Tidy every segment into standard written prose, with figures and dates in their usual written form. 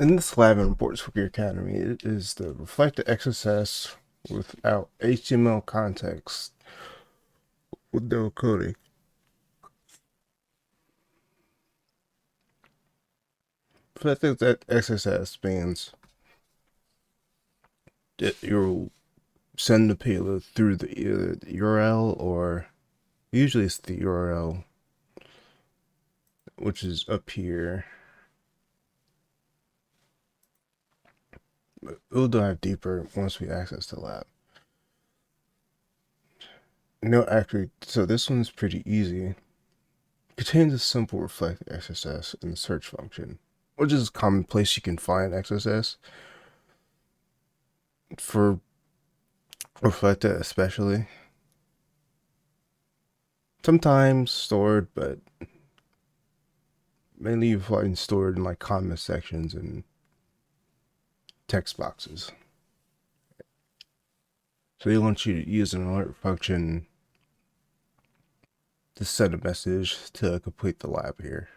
In this lab in Reports Wiki Academy, it is the reflected XXS without HTML context with no coding. So I think that XXS means that you'll send the payload through either the URL or usually it's the URL, which is up here. We'll dive deeper once we access the lab. No, actually, so this one's pretty easy. Contains a simple reflected XXS in the search function, which is a common place you can find XXS for reflected, especially. Sometimes stored, but mainly you find stored in like comment sections and text boxes. So they want you to use an alert function to send a message to complete the lab here.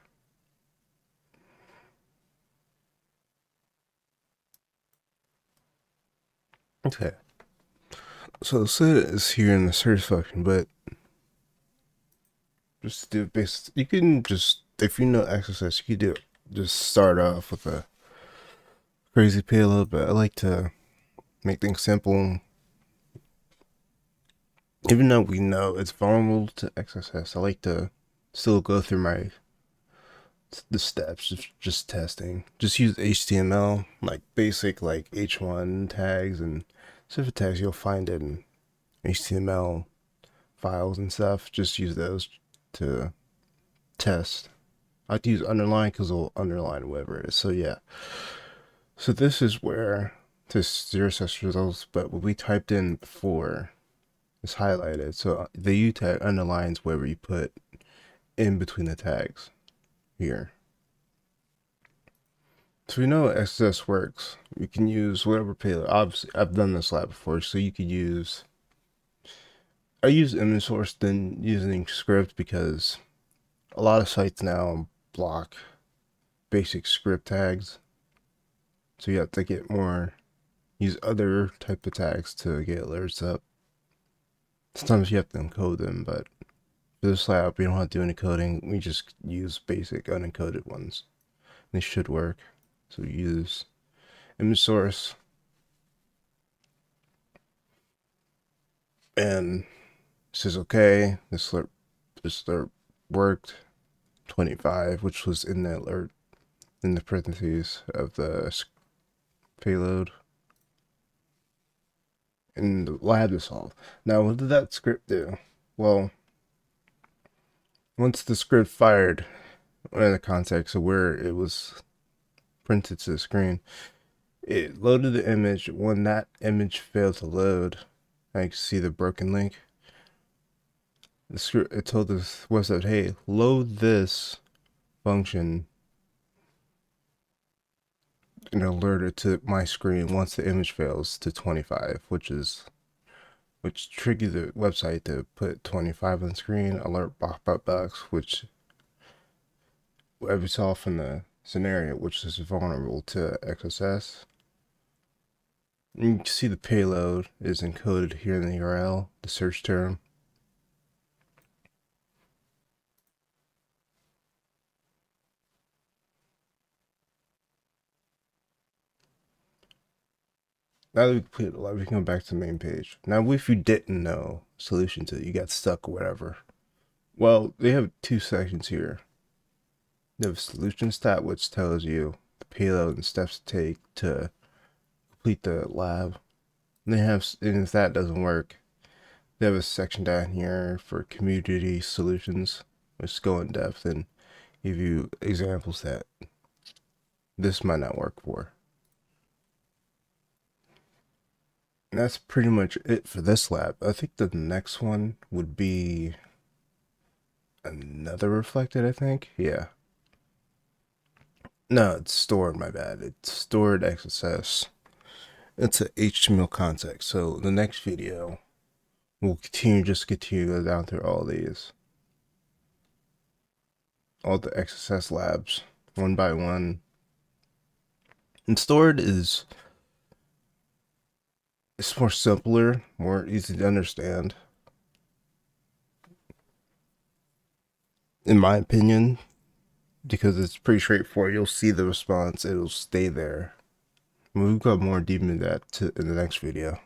Okay. So set is here in the search function, but just do basic. You can just, if you know XSS, you can just start off with a crazy payload, but I like to make things simple. Even though we know it's vulnerable to XSS, I like to still go through the steps, just testing. Just use HTML, like basic like H1 tags and specific tags you'll find in HTML files and stuff. Just use those to test. I like to use underline because it'll underline whatever it is. So yeah. So this is where this zero such results, but what we typed in before is highlighted. So the U tag underlines whatever you put in between the tags here. So we know XSS works. You can use whatever payload. Obviously, I've done this lab before, so you could use. I use image source than using script because a lot of sites now block basic script tags. So you have to get more, use other type of tags to get alerts up. Sometimes you have to encode them, but for this lab, we don't have to do any coding. We just use basic unencoded ones. They should work. So we use image source and it says okay. This alert worked. 25, which was in the alert in the parentheses of the payload. And the lab is solved. Now, what did that script do? Well, once the script fired in the context of where it was printed to the screen, it loaded the image. When that image failed to load, I can see the broken link. The script, it told this website, hey, load this function and alert it to my screen once the image fails to 25, which triggers the website to put 25 on screen, alert pop-up box, which we saw from the scenario, which is vulnerable to XSS. And you can see the payload is encoded here in the URL, the search term. Now that we completed the lab, we can go back to the main page. Now, if you didn't know solution to it, you got stuck or whatever, well, they have two sections here. They have solutions tab, which tells you the payload and steps to take to complete the lab. And they have, and if that doesn't work, they have a section down here for community solutions, which go in depth and give you examples that this might not work for. And that's pretty much it for this lab. I think the next one would be another reflected, I think. Yeah. No, it's stored, my bad. It's stored XSS. It's a HTML context. So the next video, we'll continue to go down through all these. All the XSS labs, one by one. And stored is it's more simpler, more easy to understand, in my opinion, because it's pretty straightforward. You'll see the response, it'll stay there. We'll go more deep into that in the next video.